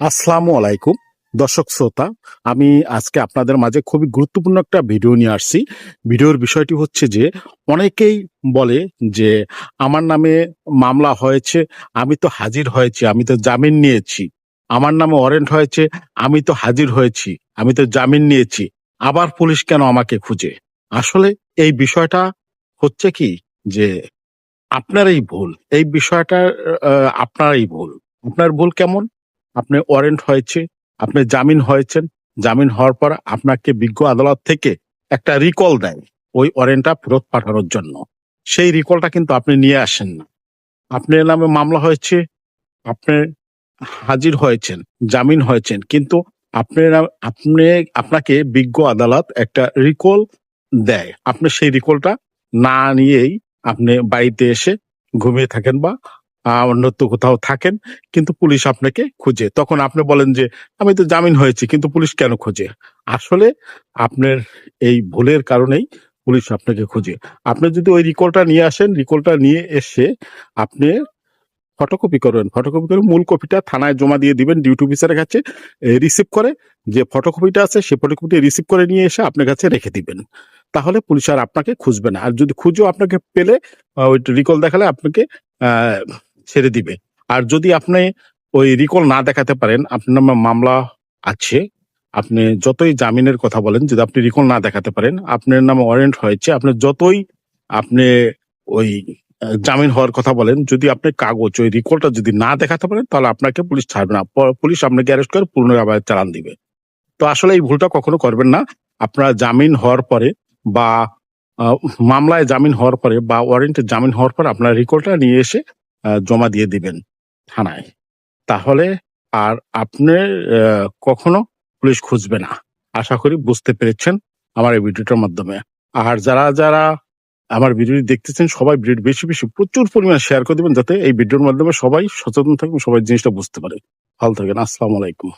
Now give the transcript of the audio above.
আসসালামু আলাইকুম দর্শক শ্রোতা। আমি আজকে আপনাদের মাঝে খুবই গুরুত্বপূর্ণ একটা ভিডিও নিয়ে আসছি। ভিডিওর বিষয়টি হচ্ছে যে অনেকেই বলে যে আমার নামে মামলা হয়েছে, আমি তো হাজির হয়েছি, আমি তো জামিন নিয়েছি। আমার নামে ওয়ারেন্ট হয়েছে, আমি তো হাজির হয়েছি, আমি তো জামিন নিয়েছি। আবার পুলিশ কেন আমাকে খুঁজে? আসলে এই বিষয়টা হচ্ছে কি যে আপনারই ভুল। এই বিষয়টা আ আপনারই ভুল। আপনার ভুল কেমন? আপনি ওয়ারেন্ট হয়েছে, আপনি জামিন হয়েছেন। জামিন হওয়ার পর আপনাকে বিজ্ঞ আদালত থেকে একটা রিকল দেয় ওই ওয়ারেন্টটা ফেরত পাঠানোর জন্য। সেই রিকলটা কিন্তু আপনি নিয়ে আসেন না। আপনার নামে মামলা হয়েছে, আপনি হাজির হয়েছেন, জামিন হয়েছেন। কিন্তু আপনি আপনাকে বিজ্ঞ আদালত একটা রিকল দেয়। আপনি সেই রিকলটা না নিয়েই আপনি বাড়িতে এসে ঘুমিয়ে থাকেন বা অন্যত্র কোথাও থাকেন। কিন্তু পুলিশ আপনাকে খুঁজে। তখন আপনি বলেন যে, "আমি তো জামিন হয়েছি, কিন্তু পুলিশ কেন খোঁজে?" আসলে আপনার এই ভুলের কারণেই পুলিশ আপনাকে খুঁজে। আপনি যদি ওই রিকলটা নিয়ে আসেন, রিকলটা নিয়ে এসে আপনি ফটোকপি করবেন। ফটোকপি করে মূল কপিটা থানায় জমা দিয়ে দিবেন ডিউটি অফিসারের কাছে। রিসিভ করে যে ফটোকপিটা আছে সে ফটোকপিটা রিসিভ করে নিয়ে এসে আপনার কাছে রেখে দিবেন। তাহলে পুলিশ আর আপনাকে খুঁজবে না। আর যদি খুঁজেও আপনাকে পেলে ওই রিকল দেখালে আপনাকে আ ছেড়ে দিবে। আর যদি আপনি ওই রিকল না দেখাতে পারেন, আপনার নামে মামলা আছে। আপনি যতই জামিনের কথা বলেন, যদি আপনি রিকল না দেখাতে পারেন, আপনার নামে ওয়ারেন্ট হয়েছে, আপনি যতই আপনি ওই জামিন হওয়ার কথা বলেন, যদি আপনি কাগজ ওই রিকলটা যদি না দেখাতে পারেন, তাহলে আপনাকে পুলিশ ছাড়বে না। পুলিশ আপনাকে অ্যারেস্ট করে পুনরায় আবার চালান দিবে। তো আসলে এই ভুলটা কখনো করবেন না। আপনার জামিন হওয়ার পরে বা আ মামলায় জামিন হওয়ার পরে বা ওয়ারেন্টে জামিন হওয়ার পর আপনার রিকলটা নিয়ে এসে জমা দিয়ে দিবেন থানায়। তাহলে আর আপনার কখনো পুলিশ খুঁজবে না। আশা করি বুঝতে পেরেছেন আমার এই ভিডিওটার মাধ্যমে। আর যারা আমার ভিডিওটি দেখতেছেন সবাই ভিডিওটি বেশি প্রচুর পরিমাণে শেয়ার করে দিবেন যাতে এই ভিডিওর মাধ্যমে সবাই সচেতন থাকবে, সবাই জিনিসটা বুঝতে পারে। ভালো থাকবেন। আসসালামু আলাইকুম।